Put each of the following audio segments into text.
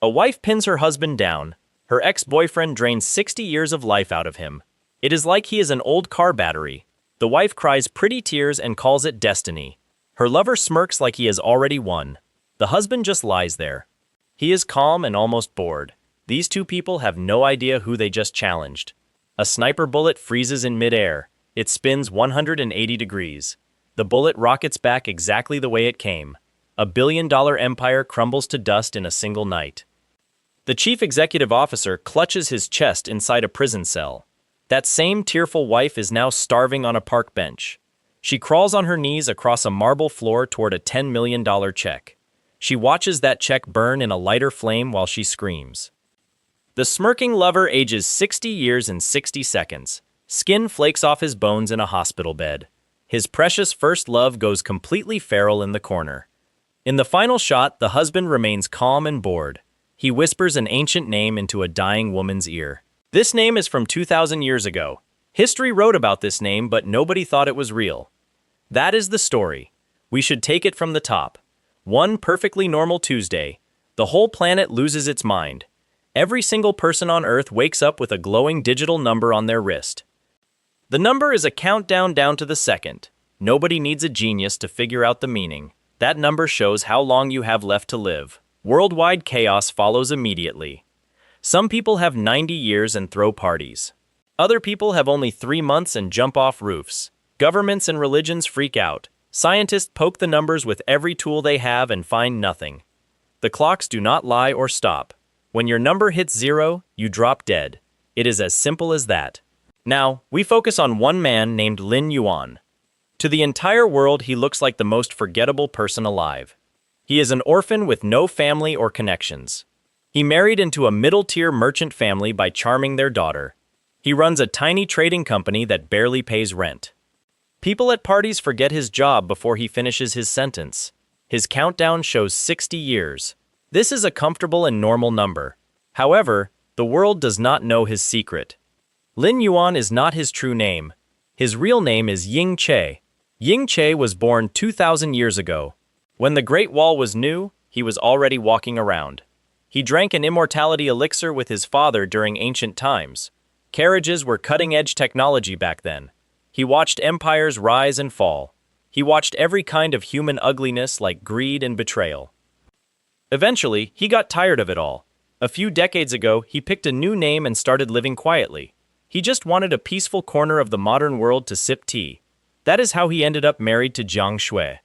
A wife pins her husband down. Her ex-boyfriend drains 60 years of life out of him. It is like he is an old car battery. The wife cries pretty tears and calls it destiny. Her lover smirks like he has already won. The husband just lies there. He is calm and almost bored. These two people have no idea who they just challenged. A sniper bullet freezes in midair. It spins 180 degrees. The bullet rockets back exactly the way it came. A billion-dollar empire crumbles to dust in a single night. The chief executive officer clutches his chest inside a prison cell. That same tearful wife is now starving on a park bench. She crawls on her knees across a marble floor toward a $10 million check. She watches that check burn in a lighter flame while she screams. The smirking lover ages 60 years and 60 seconds. Skin flakes off his bones in a hospital bed. His precious first love goes completely feral in the corner. In the final shot, the husband remains calm and bored. He whispers an ancient name into a dying woman's ear. This name is from 2,000 years ago. History wrote about this name, but nobody thought it was real. That is the story. We should take it from the top. One perfectly normal Tuesday. The whole planet loses its mind. Every single person on Earth wakes up with a glowing digital number on their wrist. The number is a countdown down to the second. Nobody needs a genius to figure out the meaning. That number shows how long you have left to live. Worldwide chaos follows immediately. Some people have 90 years and throw parties. Other people have only 3 months and jump off roofs. Governments and religions freak out. Scientists poke the numbers with every tool they have and find nothing. The clocks do not lie or stop. When your number hits 0, you drop dead. It is as simple as that. Now, we focus on one man named Lin Yuan. To the entire world, he looks like the most forgettable person alive. He is an orphan with no family or connections. He married into a middle-tier merchant family by charming their daughter. He runs a tiny trading company that barely pays rent. People at parties forget his job before he finishes his sentence. His countdown shows 60 years. This is a comfortable and normal number. However, the world does not know his secret. Lin Yuan is not his true name. His real name is Ying Che. Ying Che was born 2,000 years ago. When the Great Wall was new, he was already walking around. He drank an immortality elixir with his father during ancient times. Carriages were cutting-edge technology back then. He watched empires rise and fall. He watched every kind of human ugliness like greed and betrayal. Eventually, he got tired of it all. A few decades ago, he picked a new name and started living quietly. He just wanted a peaceful corner of the modern world to sip tea. That is how he ended up married to Jiang Shui.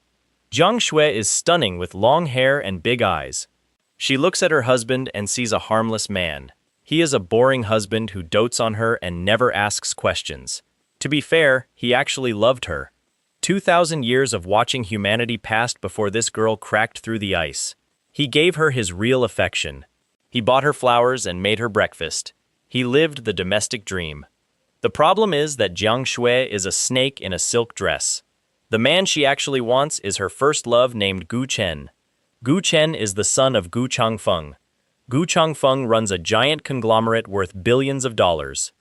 Jiang Shui is stunning with long hair and big eyes. She looks at her husband and sees a harmless man. He is a boring husband who dotes on her and never asks questions. To be fair, he actually loved her. 2,000 years of watching humanity passed before this girl cracked through the ice. He gave her his real affection. He bought her flowers and made her breakfast. He lived the domestic dream. The problem is that Jiang Shui is a snake in a silk dress. The man she actually wants is her first love named Gu Chen. Gu Chen is the son of Gu Changfeng. Gu Changfeng runs a giant conglomerate worth billions of dollars.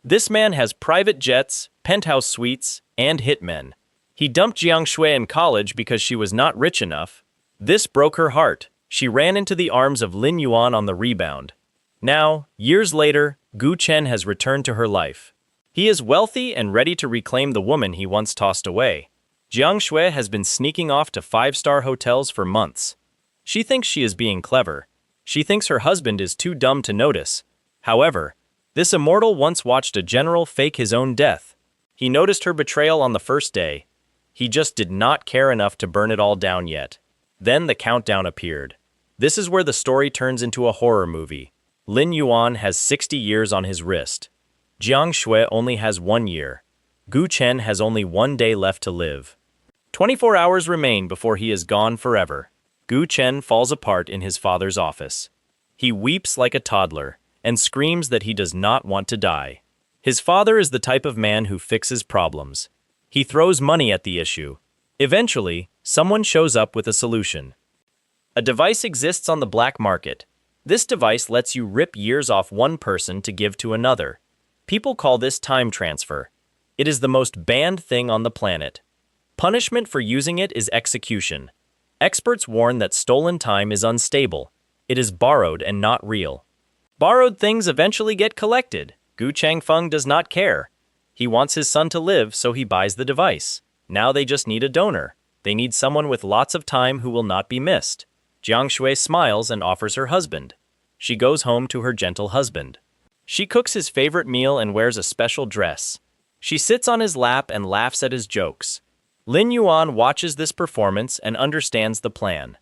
This man has private jets, penthouse suites, and hitmen. He dumped Jiang Shui in college because she was not rich enough. This broke her heart. She ran into the arms of Lin Yuan on the rebound. Now, years later, Gu Chen has returned to her life. He is wealthy and ready to reclaim the woman he once tossed away. Jiang Shui has been sneaking off to 5-star hotels for months. She thinks she is being clever. She thinks her husband is too dumb to notice. However, this immortal once watched a general fake his own death. He noticed her betrayal on the first day. He just did not care enough to burn it all down yet. Then the countdown appeared. This is where the story turns into a horror movie. Lin Yuan has 60 years on his wrist. Jiang Shui only has 1 year. Gu Chen has only 1 day left to live. 24 hours remain before he is gone forever. Gu Chen falls apart in his father's office. He weeps like a toddler and screams that he does not want to die. His father is the type of man who fixes problems. He throws money at the issue. Eventually, someone shows up with a solution. A device exists on the black market. This device lets you rip years off one person to give to another. People call this time transfer. It is the most banned thing on the planet. Punishment for using it is execution. Experts warn that stolen time is unstable. It is borrowed and not real. Borrowed things eventually get collected. Gu Changfeng does not care. He wants his son to live, so he buys the device. Now they just need a donor. They need someone with lots of time who will not be missed. Jiang Shui smiles and offers her husband. She goes home to her gentle husband. She cooks his favorite meal and wears a special dress. She sits on his lap and laughs at his jokes. Lin Yuan watches this performance and understands the plan.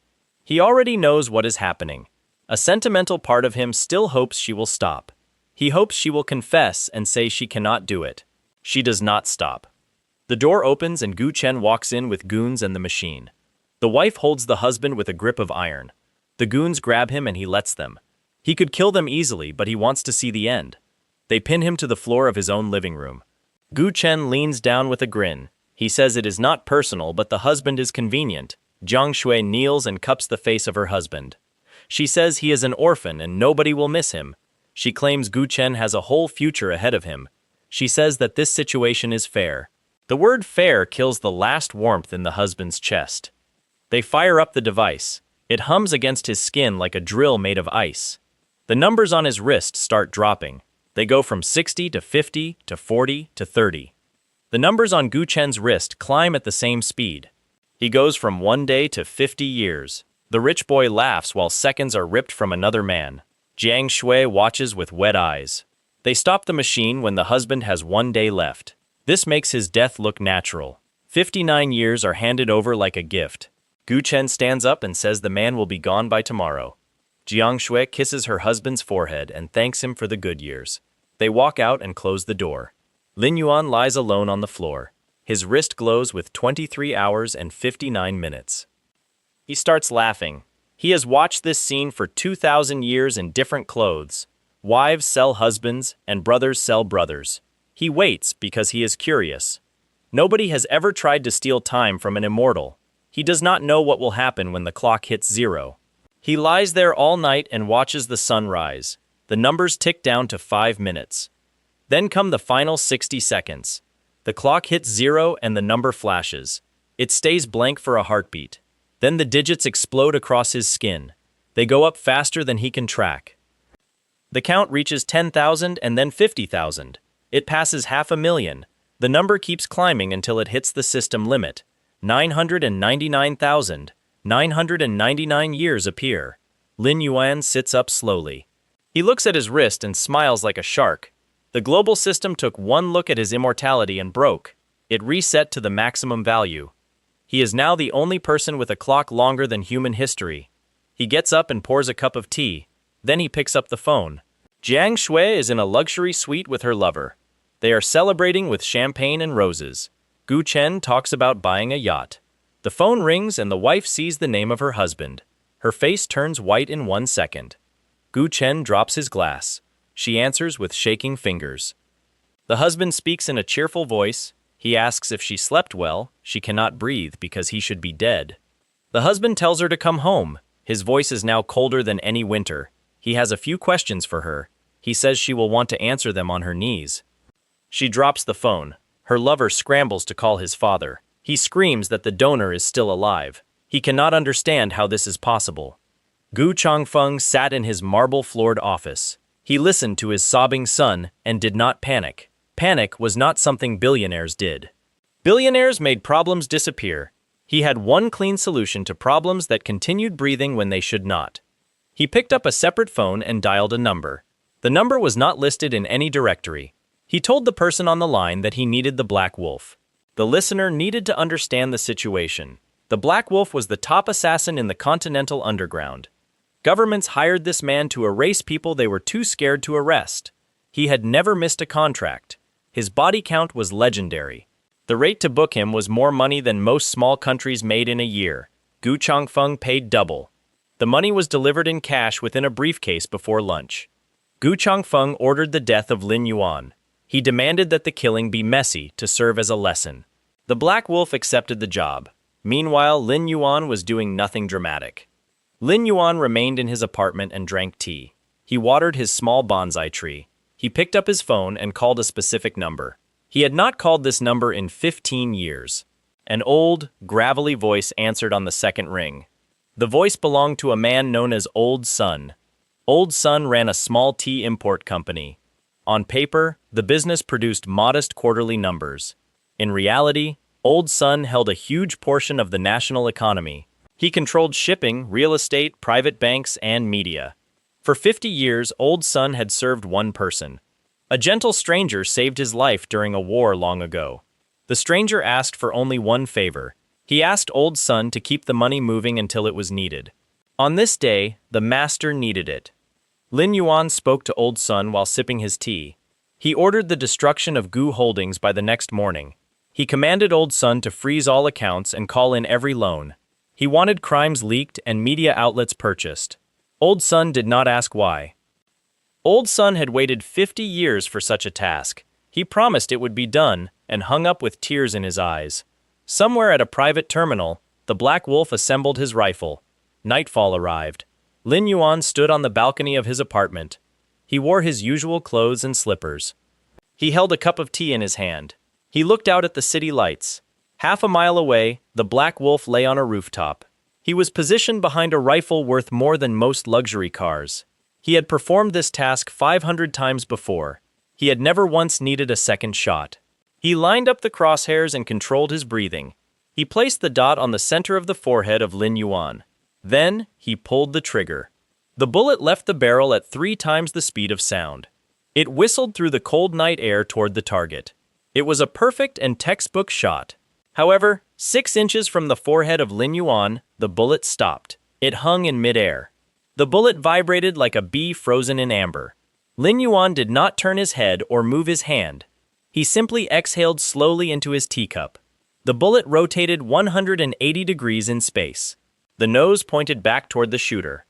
He already knows what is happening. A sentimental part of him still hopes she will stop. He hopes she will confess and say she cannot do it. She does not stop. The door opens and Gu Chen walks in with goons and the machine. The wife holds the husband with a grip of iron. The goons grab him and he lets them. He could kill them easily, but he wants to see the end. They pin him to the floor of his own living room. Gu Chen leans down with a grin. He says it is not personal, but the husband is convenient. Jiang Shui kneels and cups the face of her husband. She says he is an orphan and nobody will miss him. She claims Gu Chen has a whole future ahead of him. She says that this situation is fair. The word fair kills the last warmth in the husband's chest. They fire up the device. It hums against his skin like a drill made of ice. The numbers on his wrist start dropping. They go from 60 to 50 to 40 to 30. The numbers on Gu Chen's wrist climb at the same speed. He goes from 1 day to 50 years. The rich boy laughs while seconds are ripped from another man. Jiang Shui watches with wet eyes. They stop the machine when the husband has 1 day left. This makes his death look natural. 59 years are handed over like a gift. Gu Chen stands up and says the man will be gone by tomorrow. Jiang Shui kisses her husband's forehead and thanks him for the good years. They walk out and close the door. Lin Yuan lies alone on the floor. His wrist glows with 23 hours and 59 minutes. He starts laughing. He has watched this scene for 2,000 years in different clothes. Wives sell husbands and brothers sell brothers. He waits because he is curious. Nobody has ever tried to steal time from an immortal. He does not know what will happen when the clock hits 0. He lies there all night and watches the sun rise. The numbers tick down to 5 minutes. Then come the final 60 seconds. The clock hits 0 and the number flashes. It stays blank for a heartbeat. Then the digits explode across his skin. They go up faster than he can track. The count reaches 10,000 and then 50,000. It passes 500,000. The number keeps climbing until it hits the system limit. 999,999 years appear. Lin Yuan sits up slowly. He looks at his wrist and smiles like a shark. The global system took one look at his immortality and broke. It reset to the maximum value. He is now the only person with a clock longer than human history. He gets up and pours a cup of tea. Then he picks up the phone. Jiang Shui is in a luxury suite with her lover. They are celebrating with champagne and roses. Gu Chen talks about buying a yacht. The phone rings and the wife sees the name of her husband. Her face turns white in 1 second. Gu Chen drops his glass. She answers with shaking fingers. The husband speaks in a cheerful voice. He asks if she slept well. She cannot breathe because he should be dead. The husband tells her to come home. His voice is now colder than any winter. He has a few questions for her. He says she will want to answer them on her knees. She drops the phone. Her lover scrambles to call his father. He screams that the donor is still alive. He cannot understand how this is possible. Gu Changfeng sat in his marble-floored office. He listened to his sobbing son and did not panic. Panic was not something billionaires did. Billionaires made problems disappear. He had one clean solution to problems that continued breathing when they should not. He picked up a separate phone and dialed a number. The number was not listed in any directory. He told the person on the line that he needed the Black Wolf. The listener needed to understand the situation. The Black Wolf was the top assassin in the continental underground. Governments hired this man to erase people they were too scared to arrest. He had never missed a contract. His body count was legendary. The rate to book him was more money than most small countries made in a year. Gu Changfeng paid double. The money was delivered in cash within a briefcase before lunch. Gu Changfeng ordered the death of Lin Yuan. He demanded that the killing be messy to serve as a lesson. The Black Wolf accepted the job. Meanwhile, Lin Yuan was doing nothing dramatic. Lin Yuan remained in his apartment and drank tea. He watered his small bonsai tree. He picked up his phone and called a specific number. He had not called this number in 15 years. An old, gravelly voice answered on the second ring. The voice belonged to a man known as Old Sun. Old Sun ran a small tea import company. On paper, the business produced modest quarterly numbers. In reality, Old Sun held a huge portion of the national economy. He controlled shipping, real estate, private banks, and media. For 50 years, Old Sun had served one person. A gentle stranger saved his life during a war long ago. The stranger asked for only one favor. He asked Old Sun to keep the money moving until it was needed. On this day, the master needed it. Lin Yuan spoke to Old Sun while sipping his tea. He ordered the destruction of Gu Holdings by the next morning. He commanded Old Sun to freeze all accounts and call in every loan. He wanted crimes leaked and media outlets purchased. Old Sun did not ask why. Old Sun had waited 50 years for such a task. He promised it would be done and hung up with tears in his eyes. Somewhere at a private terminal, the Black Wolf assembled his rifle. Nightfall arrived. Lin Yuan stood on the balcony of his apartment. He wore his usual clothes and slippers. He held a cup of tea in his hand. He looked out at the city lights. Half a mile away, the Black Wolf lay on a rooftop. He was positioned behind a rifle worth more than most luxury cars. He had performed this task 500 times before. He had never once needed a second shot. He lined up the crosshairs and controlled his breathing. He placed the dot on the center of the forehead of Lin Yuan. Then, he pulled the trigger. The bullet left the barrel at 3 times the speed of sound. It whistled through the cold night air toward the target. It was a perfect and textbook shot. However, 6 inches from the forehead of Lin Yuan, the bullet stopped. It hung in midair. The bullet vibrated like a bee frozen in amber. Lin Yuan did not turn his head or move his hand. He simply exhaled slowly into his teacup. The bullet rotated 180 degrees in space. The nose pointed back toward the shooter.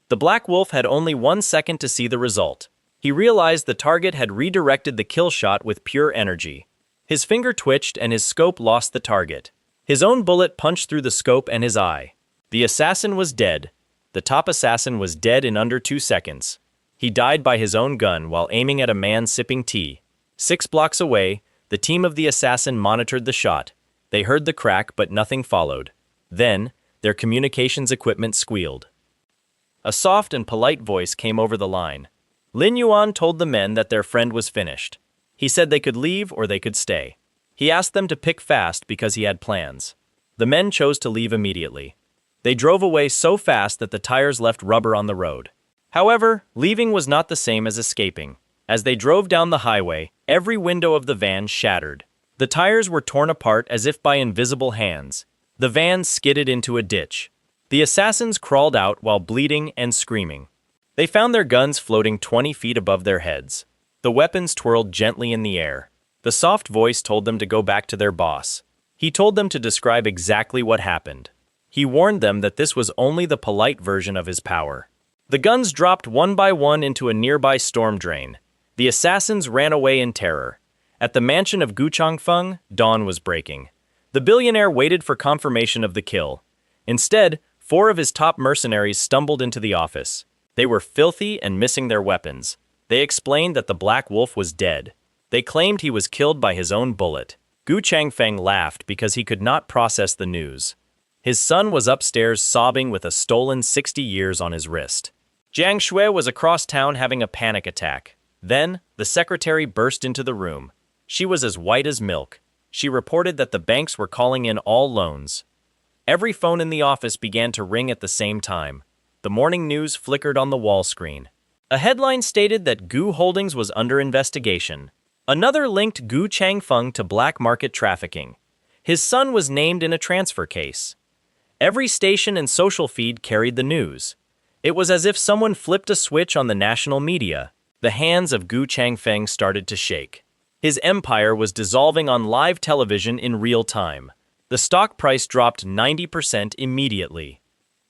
The Black Wolf had only 1 second to see the result. He realized the target had redirected the kill shot with pure energy. His finger twitched and his scope lost the target. His own bullet punched through the scope and his eye. The assassin was dead. The top assassin was dead in under 2 seconds. He died by his own gun while aiming at a man sipping tea. 6 blocks away, the team of the assassin monitored the shot. They heard the crack, but nothing followed. Then, their communications equipment squealed. A soft and polite voice came over the line. Lin Yuan told the men that their friend was finished. He said they could leave or they could stay. He asked them to pick fast because he had plans. The men chose to leave immediately. They drove away so fast that the tires left rubber on the road. However, leaving was not the same as escaping. As they drove down the highway, every window of the van shattered. The tires were torn apart as if by invisible hands. The van skidded into a ditch. The assassins crawled out while bleeding and screaming. They found their guns floating 20 feet above their heads. The weapons twirled gently in the air. The soft voice told them to go back to their boss. He told them to describe exactly what happened. He warned them that this was only the polite version of his power. The guns dropped one by one into a nearby storm drain. The assassins ran away in terror. At the mansion of Gu Changfeng, dawn was breaking. The billionaire waited for confirmation of the kill. Instead, 4 of his top mercenaries stumbled into the office. They were filthy and missing their weapons. They explained that the Black Wolf was dead. They claimed he was killed by his own bullet. Gu Changfeng laughed because he could not process the news. His son was upstairs sobbing with a stolen 60 years on his wrist. Jiang Shui was across town having a panic attack. Then, the secretary burst into the room. She was as white as milk. She reported that the banks were calling in all loans. Every phone in the office began to ring at the same time. The morning news flickered on the wall screen. A headline stated that Gu Holdings was under investigation. Another linked Gu Changfeng to black market trafficking. His son was named in a transfer case. Every station and social feed carried the news. It was as if someone flipped a switch on the national media. The hands of Gu Changfeng started to shake. His empire was dissolving on live television in real time. The stock price dropped 90% immediately.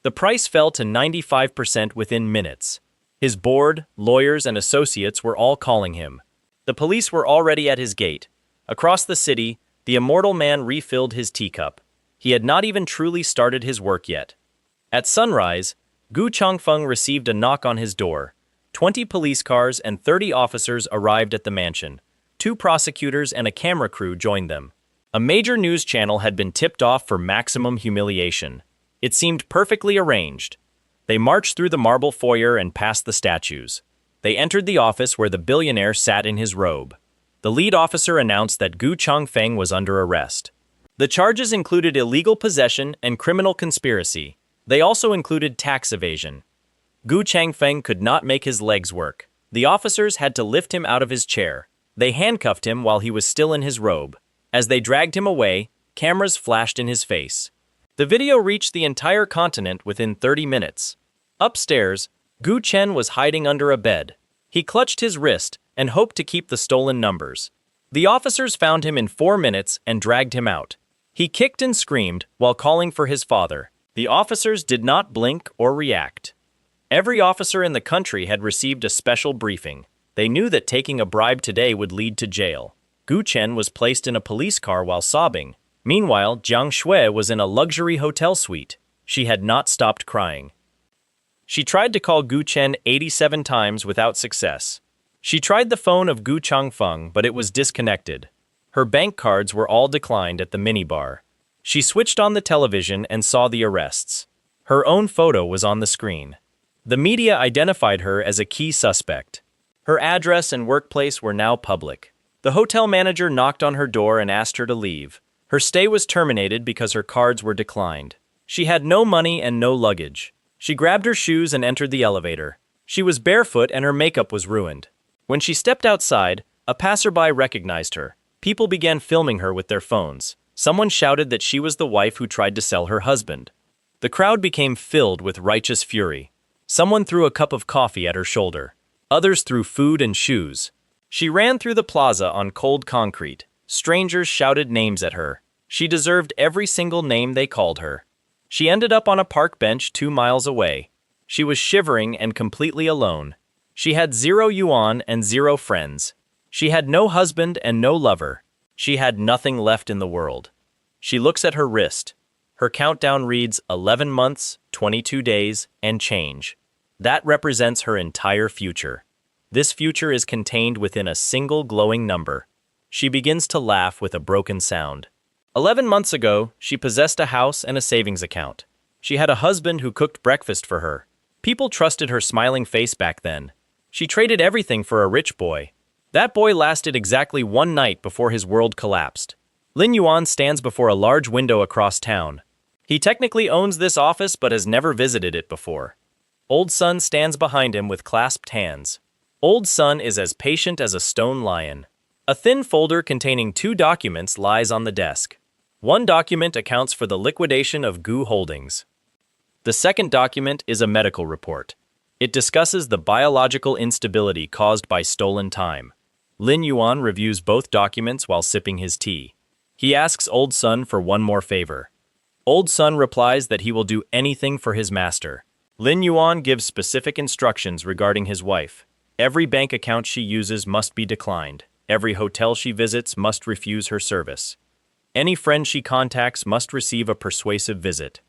The price fell to 95% within minutes. His board, lawyers, and associates were all calling him. The police were already at his gate. Across the city, the Immortal man refilled his teacup. He had not even truly started his work yet. At sunrise, Gu Changfeng received a knock on his door. 20 police cars and 30 officers arrived at the mansion. 2 prosecutors and a camera crew joined them. A major news channel had been tipped off for maximum humiliation. It seemed perfectly arranged. They marched through the marble foyer and past the statues. They entered the office where the billionaire sat in his robe. The lead officer announced that Gu Changfeng was under arrest. The charges included illegal possession and criminal conspiracy. They also included tax evasion. Gu Changfeng could not make his legs work. The officers had to lift him out of his chair. They handcuffed him while he was still in his robe. As they dragged him away, cameras flashed in his face. The video reached the entire continent within 30 minutes. Upstairs, Gu Chen was hiding under a bed. He clutched his wrist and hoped to keep the stolen numbers. The officers found him in 4 minutes and dragged him out. He kicked and screamed while calling for his father. The officers did not blink or react. Every officer in the country had received a special briefing. They knew that taking a bribe today would lead to jail. Gu Chen was placed in a police car while sobbing. Meanwhile, Jiang Shui was in a luxury hotel suite. She had not stopped crying. She tried to call Gu Chen 87 times without success. She tried the phone of Gu Changfeng, but it was disconnected. Her bank cards were all declined at the minibar. She switched on the television and saw the arrests. Her own photo was on the screen. The media identified her as a key suspect. Her address and workplace were now public. The hotel manager knocked on her door and asked her to leave. Her stay was terminated because her cards were declined. She had no money and no luggage. She grabbed her shoes and entered the elevator. She was barefoot and her makeup was ruined. When she stepped outside, a passerby recognized her. People began filming her with their phones. Someone shouted that she was the wife who tried to sell her husband. The crowd became filled with righteous fury. Someone threw a cup of coffee at her shoulder. Others threw food and shoes. She ran through the plaza on cold concrete. Strangers shouted names at her. She deserved every single name they called her. She ended up on a park bench 2 miles away. She was shivering and completely alone. She had 0 yuan and 0 friends. She had no husband and no lover. She had nothing left in the world. She looks at her wrist. Her countdown reads 11 months, 22 days, and change. That represents her entire future. This future is contained within a single glowing number. She begins to laugh with a broken sound. 11 months ago, she possessed a house and a savings account. She had a husband who cooked breakfast for her. People trusted her smiling face back then. She traded everything for a rich boy. That boy lasted exactly 1 night before his world collapsed. Lin Yuan stands before a large window across town. He technically owns this office but has never visited it before. Old Sun stands behind him with clasped hands. Old Sun is as patient as a stone lion. A thin folder containing 2 documents lies on the desk. One document accounts for the liquidation of Gu Holdings. The second document is a medical report. It discusses the biological instability caused by stolen time. Lin Yuan reviews both documents while sipping his tea. He asks Old Sun for one more favor. Old Sun replies that he will do anything for his master. Lin Yuan gives specific instructions regarding his wife. Every bank account she uses must be declined. Every hotel she visits must refuse her service. Any friend she contacts must receive a persuasive visit.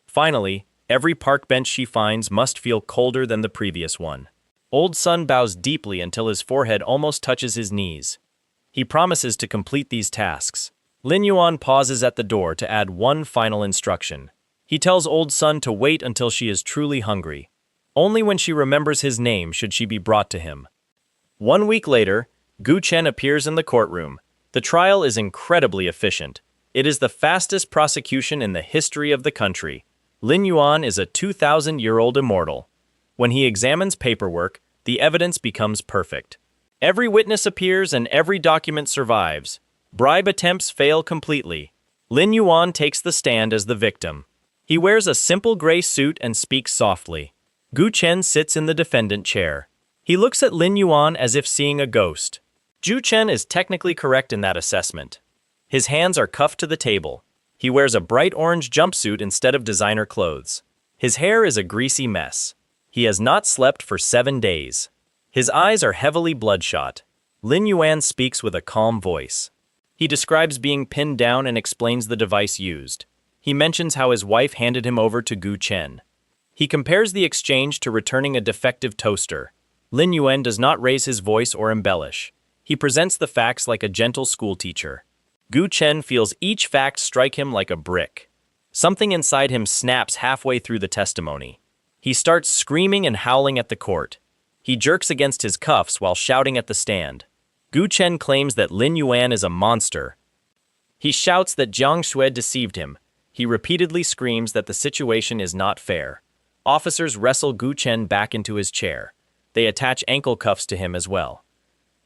Finally, every park bench she finds must feel colder than the previous one. Old Sun bows deeply until his forehead almost touches his knees. He promises to complete these tasks. Lin Yuan pauses at the door to add one final instruction. He tells Old Sun to wait until she is truly hungry. Only when she remembers his name should she be brought to him. 1 week later, Gu Chen appears in the courtroom. The trial is incredibly efficient. It is the fastest prosecution in the history of the country. Lin Yuan is a 2,000-year-old immortal. When he examines paperwork, the evidence becomes perfect. Every witness appears and every document survives. Bribe attempts fail completely. Lin Yuan takes the stand as the victim. He wears a simple gray suit and speaks softly. Gu Chen sits in the defendant chair. He looks at Lin Yuan as if seeing a ghost. Gu Chen is technically correct in that assessment. His hands are cuffed to the table. He wears a bright orange jumpsuit instead of designer clothes. His hair is a greasy mess. He has not slept for 7 days. His eyes are heavily bloodshot. Lin Yuan speaks with a calm voice. He describes being pinned down and explains the device used. He mentions how his wife handed him over to Gu Chen. He compares the exchange to returning a defective toaster. Lin Yuan does not raise his voice or embellish. He presents the facts like a gentle schoolteacher. Gu Chen feels each fact strike him like a brick. Something inside him snaps halfway through the testimony. He starts screaming and howling at the court. He jerks against his cuffs while shouting at the stand. Gu Chen claims that Lin Yuan is a monster. He shouts that Jiang Shui deceived him. He repeatedly screams that the situation is not fair. Officers wrestle Gu Chen back into his chair. They attach ankle cuffs to him as well.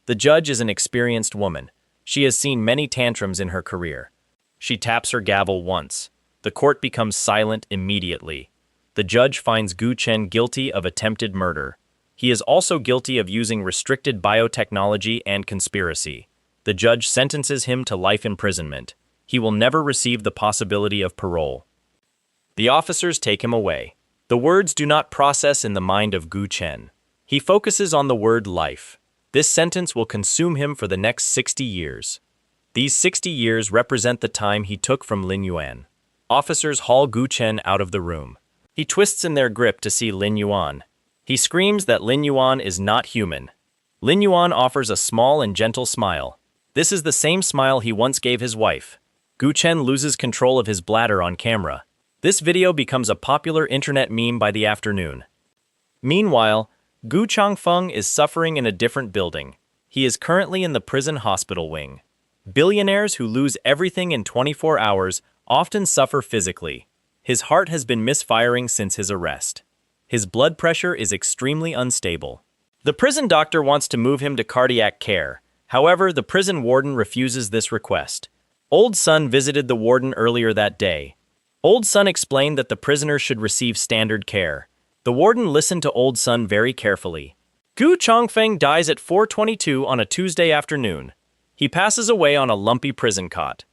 The judge is an experienced woman. She has seen many tantrums in her career. She taps her gavel once. The court becomes silent immediately. The judge finds Gu Chen guilty of attempted murder. He is also guilty of using restricted biotechnology and conspiracy. The judge sentences him to life imprisonment. He will never receive the possibility of parole. The officers take him away. The words do not process in the mind of Gu Chen. He focuses on the word life. This sentence will consume him for the next 60 years. These 60 years represent the time he took from Lin Yuan. Officers haul Gu Chen out of the room. He twists in their grip to see Lin Yuan. He screams that Lin Yuan is not human. Lin Yuan offers a small and gentle smile. This is the same smile he once gave his wife. Gu Chen loses control of his bladder on camera. This video becomes a popular internet meme by the afternoon. Meanwhile, Gu Changfeng is suffering in a different building. He is currently in the prison hospital wing. Billionaires who lose everything in 24 hours often suffer physically. His heart has been misfiring since his arrest. His blood pressure is extremely unstable. The prison doctor wants to move him to cardiac care. However, the prison warden refuses this request. Old Sun visited the warden earlier that day. Old Sun explained that the prisoner should receive standard care. The warden listened to Old Sun very carefully. Gu Changfeng dies at 4:22 on a Tuesday afternoon. He passes away on a lumpy prison cot.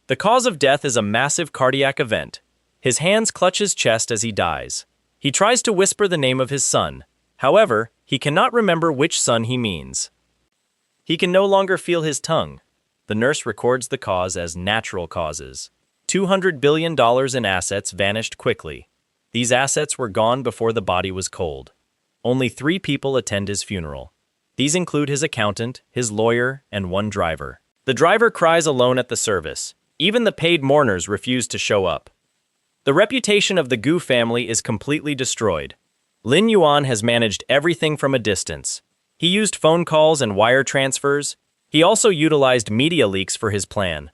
The cause of death is a massive cardiac event. His hands clutch his chest as he dies. He tries to whisper the name of his son. However, he cannot remember which son he means. He can no longer feel his tongue. The nurse records the cause as natural causes. $200 billion in assets vanished quickly. These assets were gone before the body was cold. Only 3 people attend his funeral. These include his accountant, his lawyer, and 1 driver. The driver cries alone at the service. Even the paid mourners refuse to show up. The reputation of the Gu family is completely destroyed. Lin Yuan has managed everything from a distance. He used phone calls and wire transfers. He also utilized media leaks for his plan.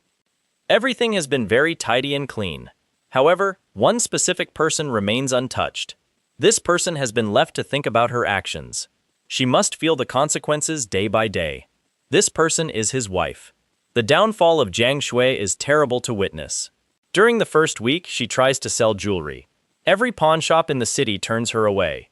Everything has been very tidy and clean. However, one specific person remains untouched. This person has been left to think about her actions. She must feel the consequences day by day. This person is his wife. The downfall of Jiang Shui is terrible to witness. During the first week, she tries to sell jewelry. Every pawn shop in the city turns her away.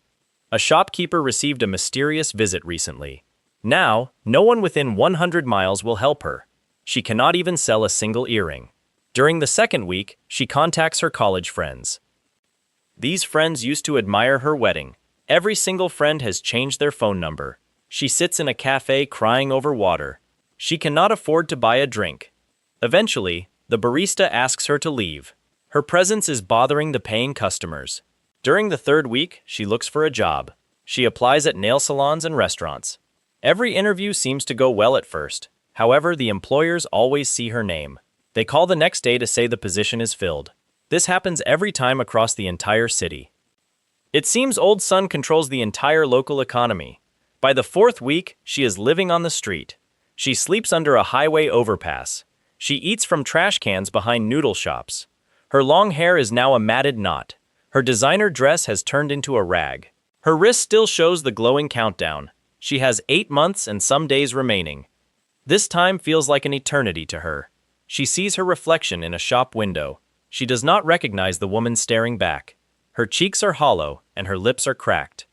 A shopkeeper received a mysterious visit recently. Now, no one within 100 miles will help her. She cannot even sell a single earring. During the second week, she contacts her college friends. These friends used to admire her wedding. Every single friend has changed their phone number. She sits in a cafe crying over water. She cannot afford to buy a drink. Eventually, the barista asks her to leave. Her presence is bothering the paying customers. During the third week, she looks for a job. She applies at nail salons and restaurants. Every interview seems to go well at first. However, the employers always see her name. They call the next day to say the position is filled. This happens every time across the entire city. It seems Old Sun controls the entire local economy. By the 4th week, she is living on the street. She sleeps under a highway overpass. She eats from trash cans behind noodle shops. Her long hair is now a matted knot. Her designer dress has turned into a rag. Her wrist still shows the glowing countdown. She has 8 months and some days remaining. This time feels like an eternity to her. She sees her reflection in a shop window. She does not recognize the woman staring back. Her cheeks are hollow and her lips are cracked.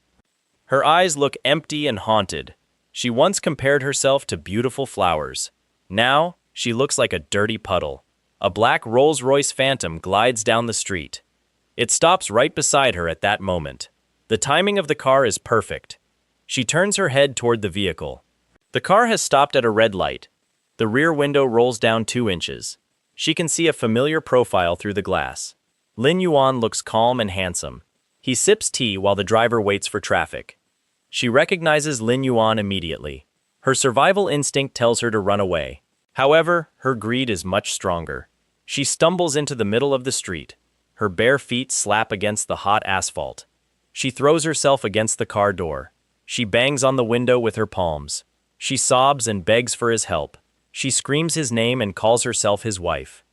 Her eyes look empty and haunted. She once compared herself to beautiful flowers. Now, she looks like a dirty puddle. A black Rolls-Royce Phantom glides down the street. It stops right beside her at that moment. The timing of the car is perfect. She turns her head toward the vehicle. The car has stopped at a red light. The rear window rolls down 2 inches. She can see a familiar profile through the glass. Lin Yuan looks calm and handsome. He sips tea while the driver waits for traffic. She recognizes Lin Yuan immediately. Her survival instinct tells her to run away. However, her greed is much stronger. She stumbles into the middle of the street. Her bare feet slap against the hot asphalt. She throws herself against the car door. She bangs on the window with her palms. She sobs and begs for his help. She screams his name and calls herself his wife.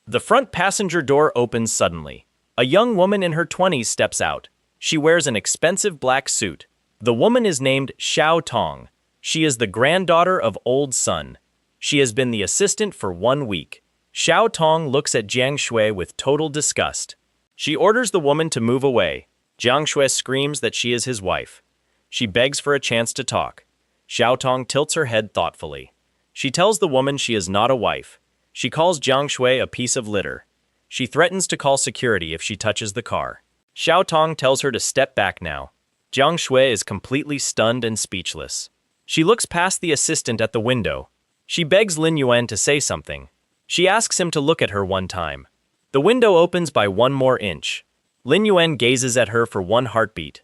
The front passenger door opens suddenly. A young woman in her 20s steps out. She wears an expensive black suit. The woman is named Xiao Tong. She is the granddaughter of Old Sun. She has been the assistant for 1 week. Xiao Tong looks at Jiang Shui with total disgust. She orders the woman to move away. Jiang Shui screams that she is his wife. She begs for a chance to talk. Xiao Tong tilts her head thoughtfully. She tells the woman she is not a wife. She calls Jiang Shui a piece of litter. She threatens to call security if she touches the car. Xiao Tong tells her to step back now. Jiang Shui is completely stunned and speechless. She looks past the assistant at the window. She begs Lin Yuan to say something. She asks him to look at her one time. The window opens by 1 more inch. Lin Yuan gazes at her for 1 heartbeat.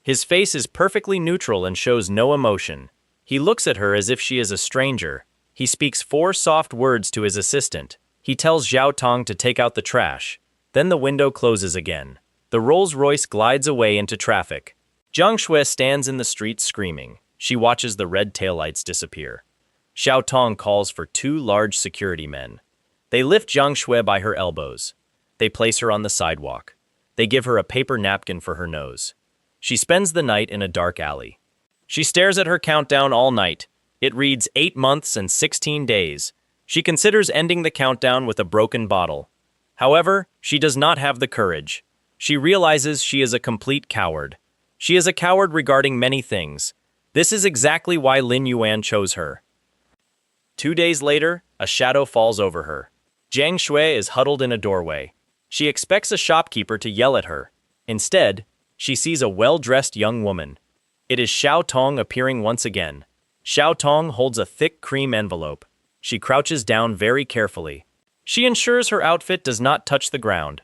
His face is perfectly neutral and shows no emotion. He looks at her as if she is a stranger. He speaks 4 soft words to his assistant. He tells Xiao Tong to take out the trash. Then the window closes again. The Rolls-Royce glides away into traffic. Jiang Shui stands in the street screaming. She watches the red taillights disappear. Xiao Tong calls for 2 large security men. They lift Jiang Shui by her elbows. They place her on the sidewalk. They give her a paper napkin for her nose. She spends the night in a dark alley. She stares at her countdown all night. It reads 8 months and 16 days. She considers ending the countdown with a broken bottle. However, she does not have the courage. She realizes she is a complete coward. She is a coward regarding many things. This is exactly why Lin Yuan chose her. 2 days later, a shadow falls over her. Jiang Shui is huddled in a doorway. She expects a shopkeeper to yell at her. Instead, she sees a well-dressed young woman. It is Xiao Tong appearing once again. Xiao Tong holds a thick cream envelope. She crouches down very carefully. She ensures her outfit does not touch the ground.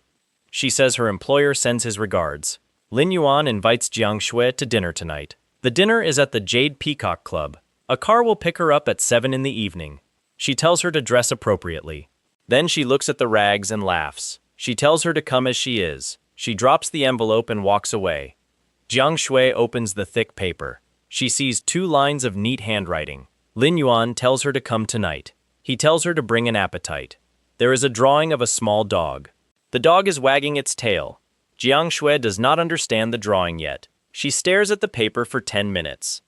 She says her employer sends his regards. Lin Yuan invites Jiang Shui to dinner tonight. The dinner is at the Jade Peacock Club. A car will pick her up at 7 in the evening. She tells her to dress appropriately. Then she looks at the rags and laughs. She tells her to come as she is. She drops the envelope and walks away. Jiang Shui opens the thick paper. She sees 2 lines of neat handwriting. Lin Yuan tells her to come tonight. He tells her to bring an appetite. There is a drawing of a small dog. The dog is wagging its tail. Jiang Shui does not understand the drawing yet. She stares at the paper for 10 minutes.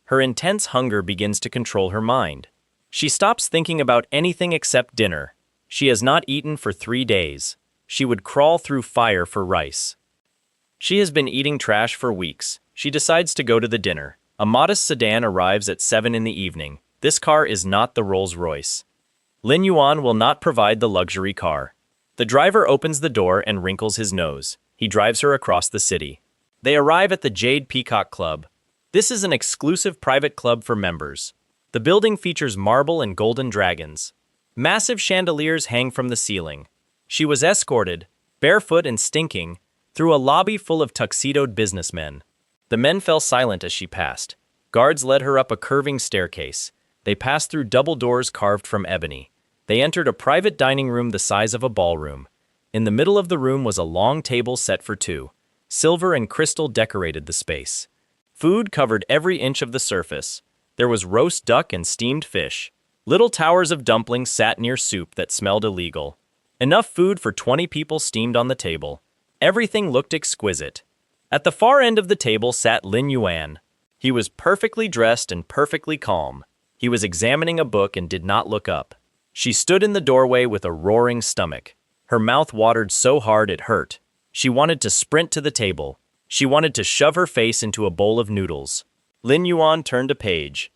Her intense hunger begins to control her mind. She stops thinking about anything except dinner. She has not eaten for 3 days. She would crawl through fire for rice. She has been eating trash for weeks. She decides to go to the dinner. A modest sedan arrives at 7 in the evening. This car is not the Rolls-Royce. Lin Yuan will not provide the luxury car. The driver opens the door and wrinkles his nose. He drives her across the city. They arrive at the Jade Peacock Club. This is an exclusive private club for members. The building features marble and golden dragons. Massive chandeliers hang from the ceiling. She was escorted, barefoot and stinking, through a lobby full of tuxedoed businessmen. The men fell silent as she passed. Guards led her up a curving staircase. They passed through double doors carved from ebony. They entered a private dining room the size of a ballroom. In the middle of the room was a long table set for 2. Silver and crystal decorated the space. Food covered every inch of the surface. There was roast duck and steamed fish. Little towers of dumplings sat near soup that smelled illegal. Enough food for 20 people steamed on the table. Everything looked exquisite. At the far end of the table sat Lin Yuan. He was perfectly dressed and perfectly calm. He was examining a book and did not look up. She stood in the doorway with a roaring stomach. Her mouth watered so hard it hurt. She wanted to sprint to the table. She wanted to shove her face into a bowl of noodles. Lin Yuan turned a page.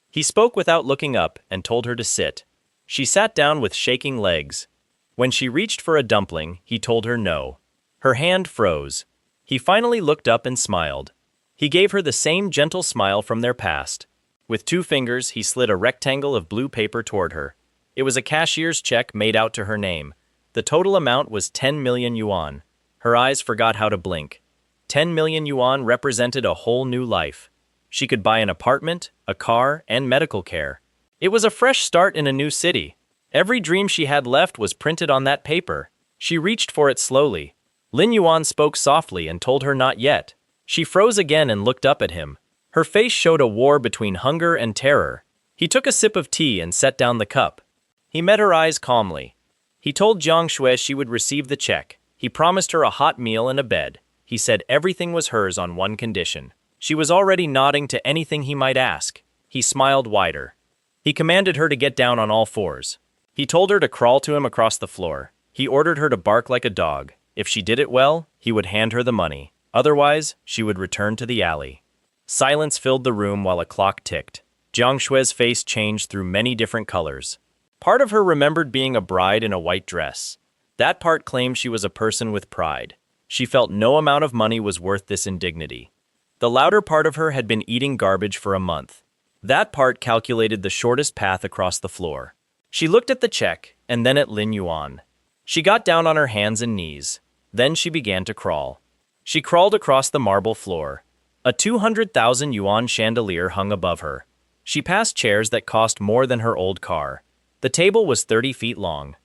He spoke without looking up and told her to sit. She sat down with shaking legs. When she reached for a dumpling, he told her no. Her hand froze. He finally looked up and smiled. He gave her the same gentle smile from their past. With 2 fingers, he slid a rectangle of blue paper toward her. It was a cashier's check made out to her name. The total amount was 10 million yuan. Her eyes forgot how to blink. 10 million yuan represented a whole new life. She could buy an apartment, a car, and medical care. It was a fresh start in a new city. Every dream she had left was printed on that paper. She reached for it slowly. Lin Yuan spoke softly and told her not yet. She froze again and looked up at him. Her face showed a war between hunger and terror. He took a sip of tea and set down the cup. He met her eyes calmly. He told Jiang Shui she would receive the check. He promised her a hot meal and a bed. He said everything was hers on one condition. She was already nodding to anything he might ask. He smiled wider. He commanded her to get down on all fours. He told her to crawl to him across the floor. He ordered her to bark like a dog. If she did it well, he would hand her the money. Otherwise, she would return to the alley. Silence filled the room while a clock ticked. Jiang Shui's face changed through many different colors. Part of her remembered being a bride in a white dress. That part claimed she was a person with pride. She felt no amount of money was worth this indignity. The louder part of her had been eating garbage for a month. That part calculated the shortest path across the floor. She looked at the check, and then at Lin Yuan. She got down on her hands and knees. Then she began to crawl. She crawled across the marble floor. A 200,000 yuan chandelier hung above her. She passed chairs that cost more than her old car. The table was 30 feet long.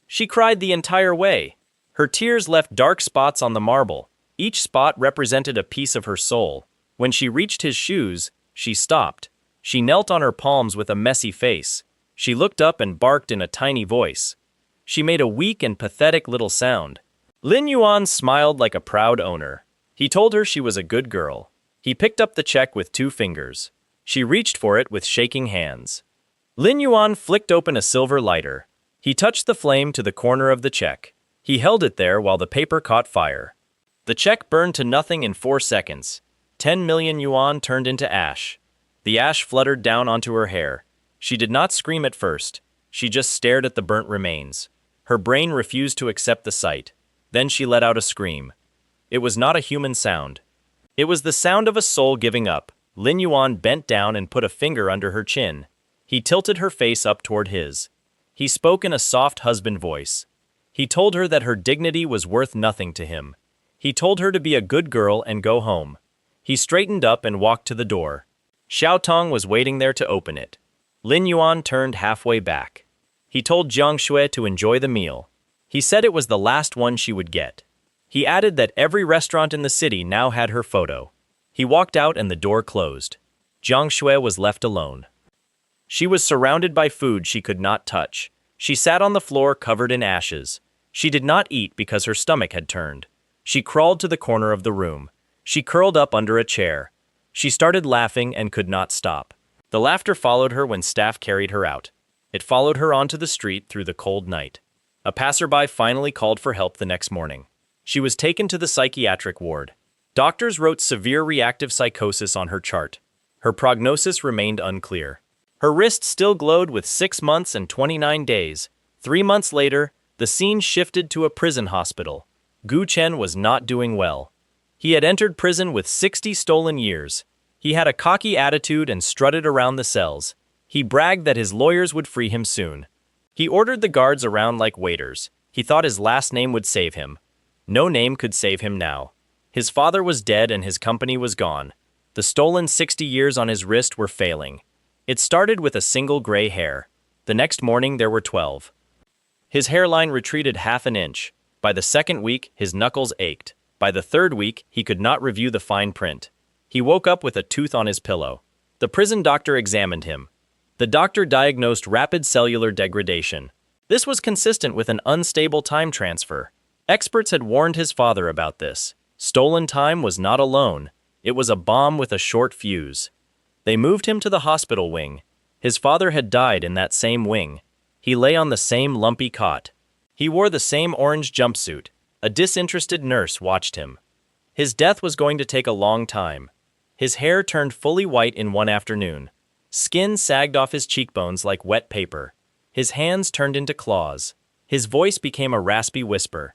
She cried the entire way. Her tears left dark spots on the marble. Each spot represented a piece of her soul. When she reached his shoes, she stopped. She knelt on her palms with a messy face. She looked up and barked in a tiny voice. She made a weak and pathetic little sound. Lin Yuan smiled like a proud owner. He told her she was a good girl. He picked up the check with 2 fingers. She reached for it with shaking hands. Lin Yuan flicked open a silver lighter. He touched the flame to the corner of the check. He held it there while the paper caught fire. The check burned to nothing in 4 seconds. 10 million yuan turned into ash. The ash fluttered down onto her hair. She did not scream at first. She just stared at the burnt remains. Her brain refused to accept the sight. Then she let out a scream. It was not a human sound. It was the sound of a soul giving up. Lin Yuan bent down and put a finger under her chin. He tilted her face up toward his. He spoke in a soft husband voice. He told her that her dignity was worth nothing to him. He told her to be a good girl and go home. He straightened up and walked to the door. Xiao Tong was waiting there to open it. Lin Yuan turned halfway back. He told Jiang Shui to enjoy the meal. He said it was the last one she would get. He added that every restaurant in the city now had her photo. He walked out and the door closed. Jiang Shui was left alone. She was surrounded by food she could not touch. She sat on the floor covered in ashes. She did not eat because her stomach had turned. She crawled to the corner of the room. She curled up under a chair. She started laughing and could not stop. The laughter followed her when staff carried her out. It followed her onto the street through the cold night. A passerby finally called for help the next morning. She was taken to the psychiatric ward. Doctors wrote severe reactive psychosis on her chart. Her prognosis remained unclear. Her wrist still glowed with 6 months and 29 days. 3 months later, the scene shifted to a prison hospital. Gu Chen was not doing well. He had entered prison with 60 stolen years. He had a cocky attitude and strutted around the cells. He bragged that his lawyers would free him soon. He ordered the guards around like waiters. He thought his last name would save him. No name could save him now. His father was dead and his company was gone. The stolen 60 years on his wrist were failing. It started with a single gray hair. The next morning there were 12. His hairline retreated half an inch. By the second week, his knuckles ached. By the third week, he could not review the fine print. He woke up with a tooth on his pillow. The prison doctor examined him. The doctor diagnosed rapid cellular degradation. This was consistent with an unstable time transfer. Experts had warned his father about this. Stolen time was not a loan. It was a bomb with a short fuse. They moved him to the hospital wing. His father had died in that same wing. He lay on the same lumpy cot. He wore the same orange jumpsuit. A disinterested nurse watched him. His death was going to take a long time. His hair turned fully white in one afternoon. Skin sagged off his cheekbones like wet paper. His hands turned into claws. His voice became a raspy whisper.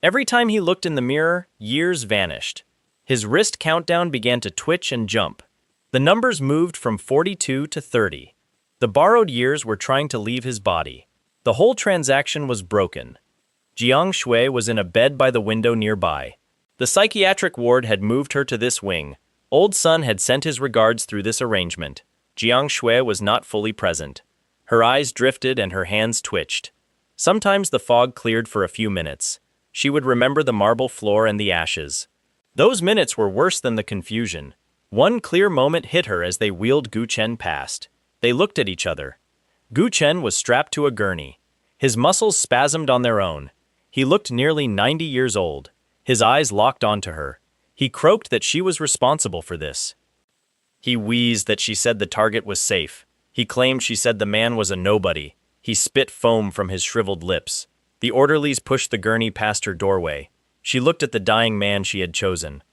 Every time he looked in the mirror, years vanished. His wrist countdown began to twitch and jump. The numbers moved from 42 to 30. The borrowed years were trying to leave his body. The whole transaction was broken. Jiang Shui was in a bed by the window nearby. The psychiatric ward had moved her to this wing. Old Sun had sent his regards through this arrangement. Jiang Shui was not fully present. Her eyes drifted and her hands twitched. Sometimes the fog cleared for a few minutes. She would remember the marble floor and the ashes. Those minutes were worse than the confusion. One clear moment hit her as they wheeled Gu Chen past. They looked at each other. Gu Chen was strapped to a gurney. His muscles spasmed on their own. He looked nearly 90 years old. His eyes locked onto her. He croaked that she was responsible for this. He wheezed that she said the target was safe. He claimed she said the man was a nobody. He spit foam from his shriveled lips. The orderlies pushed the gurney past her doorway. She looked at the dying man she had chosen.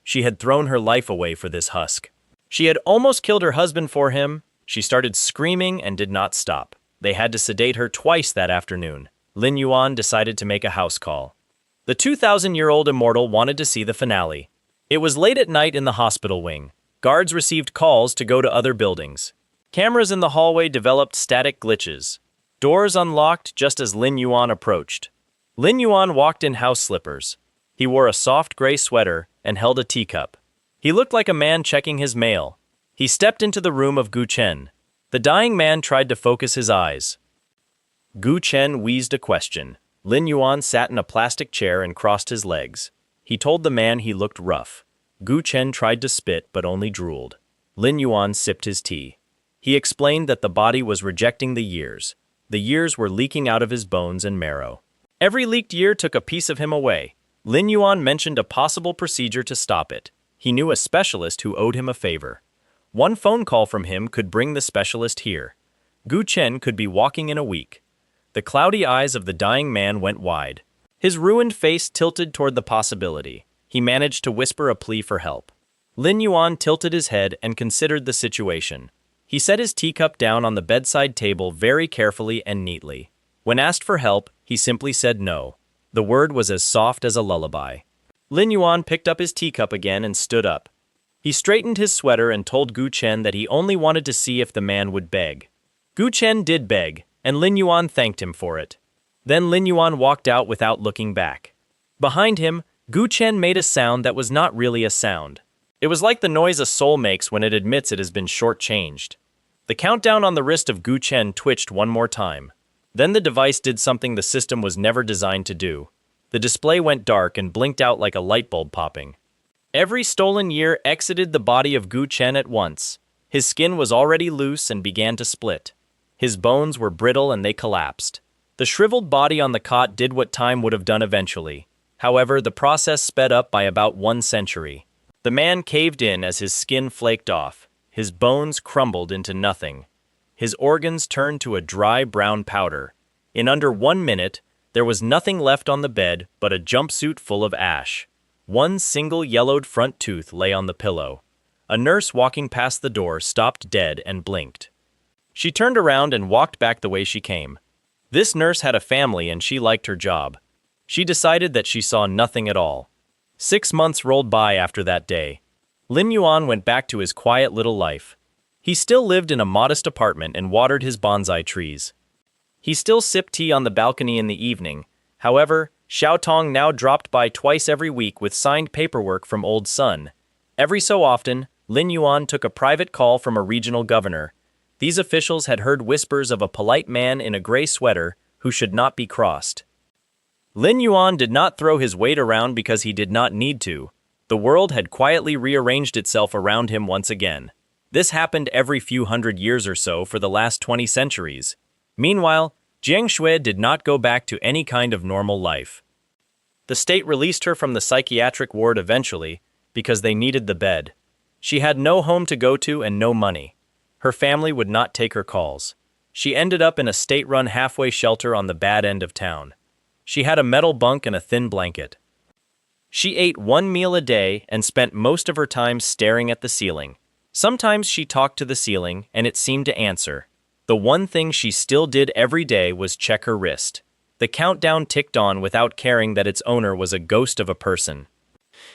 She had thrown her life away for this husk. She had almost killed her husband for him. She started screaming and did not stop. They had to sedate her twice that afternoon. Lin Yuan decided to make a house call. The 2,000-year-old Immortal wanted to see the finale. It was late at night in the hospital wing. Guards received calls to go to other buildings. Cameras in the hallway developed static glitches. Doors unlocked just as Lin Yuan approached. Lin Yuan walked in house slippers. He wore a soft gray sweater and held a teacup. He looked like a man checking his mail. He stepped into the room of Gu Chen. The dying man tried to focus his eyes. Gu Chen wheezed a question. Lin Yuan sat in a plastic chair and crossed his legs. He told the man he looked rough. Gu Chen tried to spit but only drooled. Lin Yuan sipped his tea. He explained that the body was rejecting the years. The years were leaking out of his bones and marrow. Every leaked year took a piece of him away. Lin Yuan mentioned a possible procedure to stop it. He knew a specialist who owed him a favor. One phone call from him could bring the specialist here. Gu Chen could be walking in a week. The cloudy eyes of the dying man went wide. His ruined face tilted toward the possibility. He managed to whisper a plea for help. Lin Yuan tilted his head and considered the situation. He set his teacup down on the bedside table very carefully and neatly. When asked for help, he simply said no. The word was as soft as a lullaby. Lin Yuan picked up his teacup again and stood up. He straightened his sweater and told Gu Chen that he only wanted to see if the man would beg. Gu Chen did beg, and Lin Yuan thanked him for it. Then Lin Yuan walked out without looking back. Behind him, Gu Chen made a sound that was not really a sound. It was like the noise a soul makes when it admits it has been shortchanged. The countdown on the wrist of Gu Chen twitched one more time. Then the device did something the system was never designed to do. The display went dark and blinked out like a light bulb popping. Every stolen year exited the body of Gu Chen at once. His skin was already loose and began to split. His bones were brittle and they collapsed. The shriveled body on the cot did what time would have done eventually. However, the process sped up by about 1 century. The man caved in as his skin flaked off. His bones crumbled into nothing. His organs turned to a dry brown powder. In under 1 minute, there was nothing left on the bed but a jumpsuit full of ash. One single yellowed front tooth lay on the pillow. A nurse walking past the door stopped dead and blinked. She turned around and walked back the way she came. This nurse had a family and she liked her job. She decided that she saw nothing at all. 6 months rolled by after that day. Lin Yuan went back to his quiet little life. He still lived in a modest apartment and watered his bonsai trees. He still sipped tea on the balcony in the evening. However, Xiao Tong now dropped by twice every week with signed paperwork from Old Sun. Every so often, Lin Yuan took a private call from a regional governor. These officials had heard whispers of a polite man in a gray sweater who should not be crossed. Lin Yuan did not throw his weight around because he did not need to. The world had quietly rearranged itself around him once again. This happened every few hundred years or so for the last 20 centuries. Meanwhile, Jiang Shui did not go back to any kind of normal life. The state released her from the psychiatric ward eventually because they needed the bed. She had no home to go to and no money. Her family would not take her calls. She ended up in a state-run halfway shelter on the bad end of town. She had a metal bunk and a thin blanket. She ate 1 meal a day and spent most of her time staring at the ceiling. Sometimes she talked to the ceiling and it seemed to answer. The one thing she still did every day was check her wrist. The countdown ticked on without caring that its owner was a ghost of a person.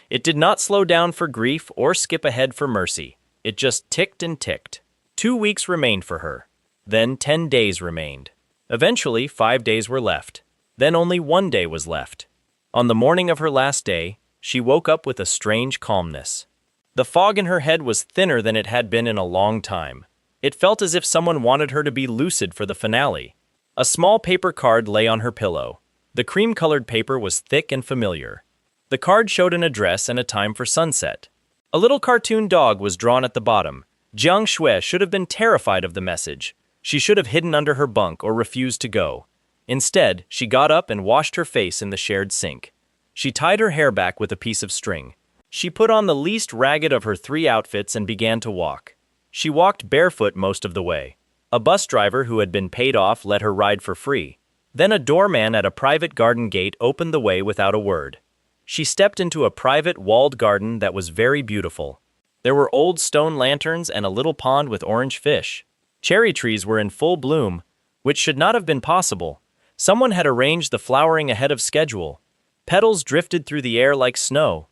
It did not slow down for grief or skip ahead for mercy. It just ticked and ticked. 2 weeks remained for her. Then 10 days remained. Eventually, 5 days were left. Then only 1 day was left. On the morning of her last day, she woke up with a strange calmness. The fog in her head was thinner than it had been in a long time. It felt as if someone wanted her to be lucid for the finale. A small paper card lay on her pillow. The cream-colored paper was thick and familiar. The card showed an address and a time for sunset. A little cartoon dog was drawn at the bottom. Jiang Shui should have been terrified of the message. She should have hidden under her bunk or refused to go. Instead, she got up and washed her face in the shared sink. She tied her hair back with a piece of string. She put on the least ragged of her 3 outfits and began to walk. She walked barefoot most of the way. A bus driver who had been paid off let her ride for free. Then a doorman at a private garden gate opened the way without a word. She stepped into a private walled garden that was very beautiful. There were old stone lanterns and a little pond with orange fish. Cherry trees were in full bloom, which should not have been possible. Someone had arranged the flowering ahead of schedule. Petals drifted through the air like snow.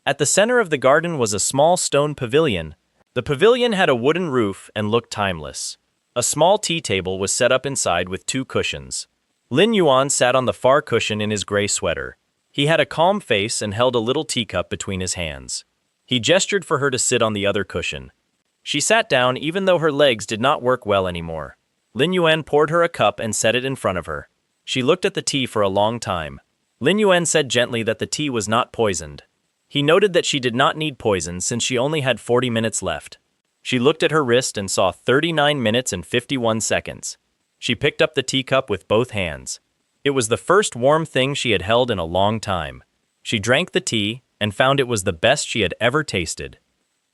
At the center of the garden was a small stone pavilion. The pavilion had a wooden roof and looked timeless. A small tea table was set up inside with 2 cushions. Lin Yuan sat on the far cushion in his gray sweater. He had a calm face and held a little teacup between his hands. He gestured for her to sit on the other cushion. She sat down even though her legs did not work well anymore. Lin Yuan poured her a cup and set it in front of her. She looked at the tea for a long time. Lin Yuan said gently that the tea was not poisoned. He noted that she did not need poison since she only had 40 minutes left. She looked at her wrist and saw 39 minutes and 51 seconds. She picked up the teacup with both hands. It was the first warm thing she had held in a long time. She drank the tea and found it was the best she had ever tasted.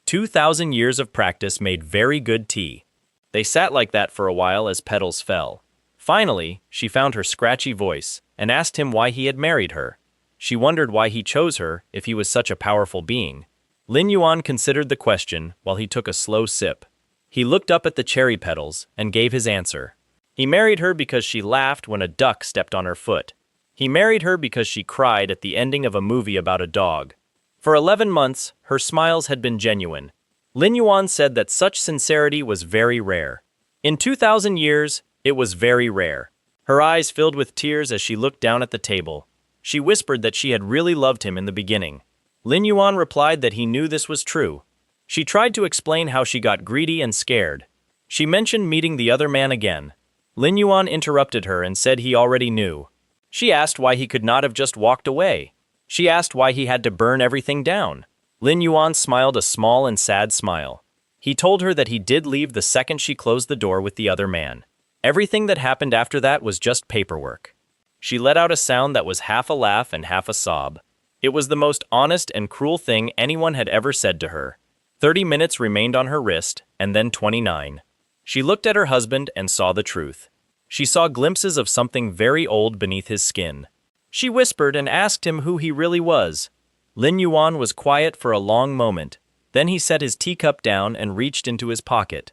2,000 years of practice made very good tea. They sat like that for a while as petals fell. Finally, she found her scratchy voice and asked him why he had married her. She wondered why he chose her if he was such a powerful being. Lin Yuan considered the question while he took a slow sip. He looked up at the cherry petals and gave his answer. He married her because she laughed when a duck stepped on her foot. He married her because she cried at the ending of a movie about a dog. For 11 months, her smiles had been genuine. Lin Yuan said that such sincerity was very rare. In 2,000 years, it was very rare. Her eyes filled with tears as she looked down at the table. She whispered that she had really loved him in the beginning. Lin Yuan replied that he knew this was true. She tried to explain how she got greedy and scared. She mentioned meeting the other man again. Lin Yuan interrupted her and said he already knew. She asked why he could not have just walked away. She asked why he had to burn everything down. Lin Yuan smiled a small and sad smile. He told her that he did leave the second she closed the door with the other man. Everything that happened after that was just paperwork. She let out a sound that was half a laugh and half a sob. It was the most honest and cruel thing anyone had ever said to her. 30 minutes remained on her wrist, and then 29. She looked at her husband and saw the truth. She saw glimpses of something very old beneath his skin. She whispered and asked him who he really was. Lin Yuan was quiet for a long moment. Then he set his teacup down and reached into his pocket.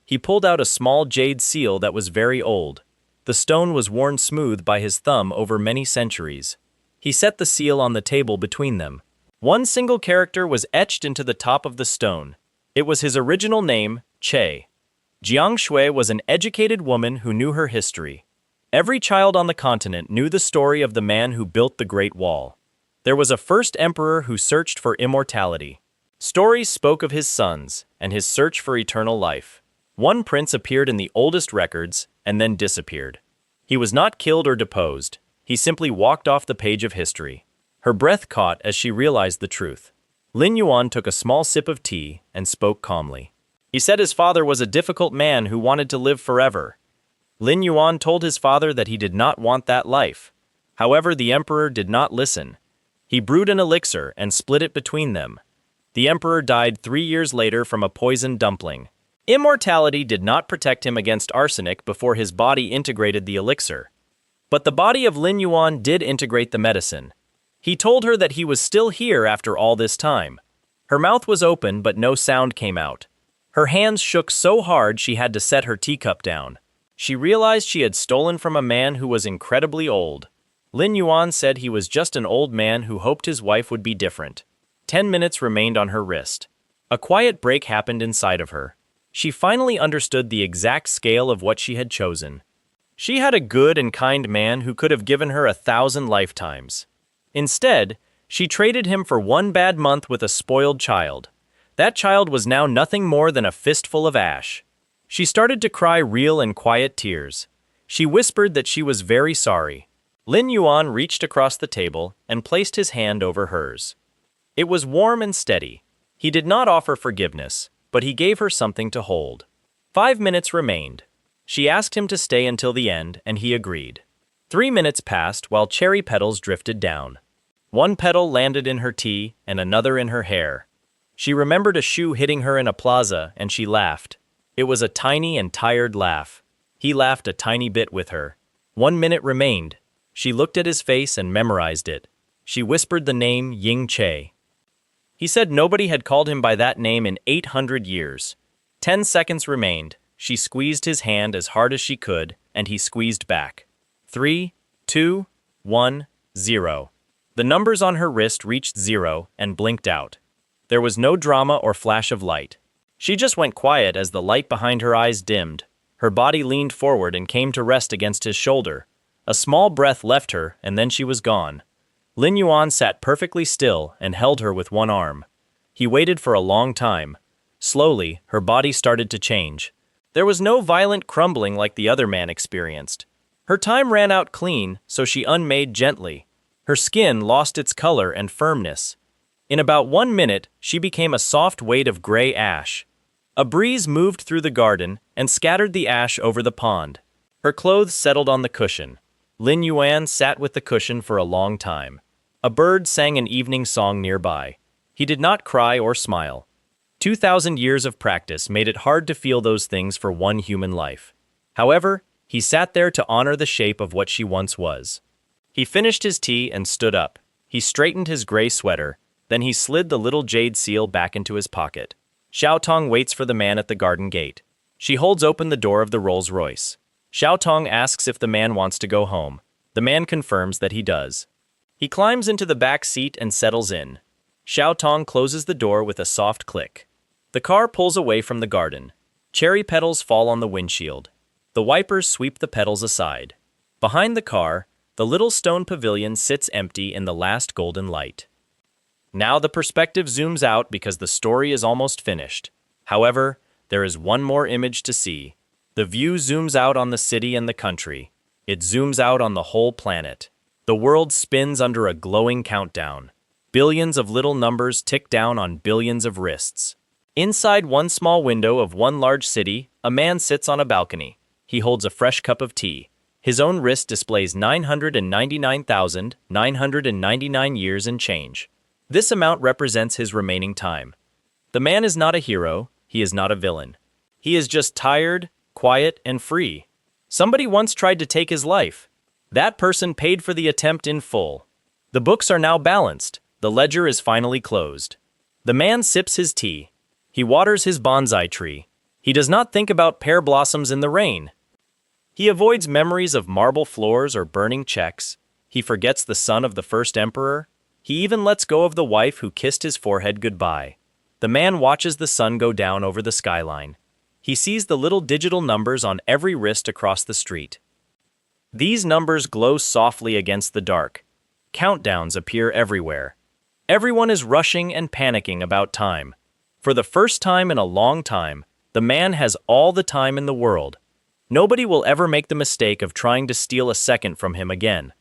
He pulled out a small jade seal that was very old. The stone was worn smooth by his thumb over many centuries. He set the seal on the table between them. One single character was etched into the top of the stone. It was his original name, Che. Jiang Shui was an educated woman who knew her history. Every child on the continent knew the story of the man who built the Great Wall. There was a first emperor who searched for immortality. Stories spoke of his sons and his search for eternal life. One prince appeared in the oldest records and then disappeared. He was not killed or deposed. He simply walked off the page of history. Her breath caught as she realized the truth. Lin Yuan took a small sip of tea and spoke calmly. He said his father was a difficult man who wanted to live forever. Lin Yuan told his father that he did not want that life. However, the emperor did not listen. He brewed an elixir and split it between them. The emperor died 3 years later from a poisoned dumpling. Immortality did not protect him against arsenic before his body integrated the elixir. But the body of Lin Yuan did integrate the medicine. He told her that he was still here after all this time. Her mouth was open but no sound came out. Her hands shook so hard she had to set her teacup down. She realized she had stolen from a man who was incredibly old. Lin Yuan said he was just an old man who hoped his wife would be different. 10 minutes remained on her wrist. A quiet break happened inside of her. She finally understood the exact scale of what she had chosen. She had a good and kind man who could have given her 1,000 lifetimes. Instead, she traded him for one bad month with a spoiled child. That child was now nothing more than a fistful of ash. She started to cry real and quiet tears. She whispered that she was very sorry. Lin Yuan reached across the table and placed his hand over hers. It was warm and steady. He did not offer forgiveness, but he gave her something to hold. 5 minutes remained. She asked him to stay until the end, and he agreed. 3 minutes passed while cherry petals drifted down. One petal landed in her tea and another in her hair. She remembered a shoe hitting her in a plaza, and she laughed. It was a tiny and tired laugh. He laughed a tiny bit with her. 1 minute remained. She looked at his face and memorized it. She whispered the name Ying Che. He said nobody had called him by that name in 800 years. 10 seconds remained. She squeezed his hand as hard as she could, and he squeezed back. 3, 2, 1, 0. The numbers on her wrist reached 0 and blinked out. There was no drama or flash of light. She just went quiet as the light behind her eyes dimmed. Her body leaned forward and came to rest against his shoulder. A small breath left her, and then she was gone. Lin Yuan sat perfectly still and held her with one arm. He waited for a long time. Slowly, her body started to change. There was no violent crumbling like the other man experienced. Her time ran out clean, so she unmade gently. Her skin lost its color and firmness. In about 1 minute, she became a soft weight of gray ash. A breeze moved through the garden and scattered the ash over the pond. Her clothes settled on the cushion. Lin Yuan sat with the cushion for a long time. A bird sang an evening song nearby. He did not cry or smile. 2,000 years of practice made it hard to feel those things for one human life. However, he sat there to honor the shape of what she once was. He finished his tea and stood up. He straightened his gray sweater, then he slid the little jade seal back into his pocket. Xiao Tong waits for the man at the garden gate. She holds open the door of the Rolls-Royce. Xiao Tong asks if the man wants to go home. The man confirms that he does. He climbs into the back seat and settles in. Xiao Tong closes the door with a soft click. The car pulls away from the garden. Cherry petals fall on the windshield. The wipers sweep the petals aside. Behind the car, the little stone pavilion sits empty in the last golden light. Now the perspective zooms out because the story is almost finished. However, there is one more image to see. The view zooms out on the city and the country. It zooms out on the whole planet. The world spins under a glowing countdown. Billions of little numbers tick down on billions of wrists. Inside one small window of one large city, a man sits on a balcony. He holds a fresh cup of tea. His own wrist displays 999,999 years and change. This amount represents his remaining time. The man is not a hero, he is not a villain. He is just tired, quiet, and free. Somebody once tried to take his life. That person paid for the attempt in full. The books are now balanced. The ledger is finally closed. The man sips his tea. He waters his bonsai tree. He does not think about pear blossoms in the rain. He avoids memories of marble floors or burning checks. He forgets the son of the first emperor. He even lets go of the wife who kissed his forehead goodbye. The man watches the sun go down over the skyline. He sees the little digital numbers on every wrist across the street. These numbers glow softly against the dark. Countdowns appear everywhere. Everyone is rushing and panicking about time. For the first time in a long time, the man has all the time in the world. Nobody will ever make the mistake of trying to steal a second from him again.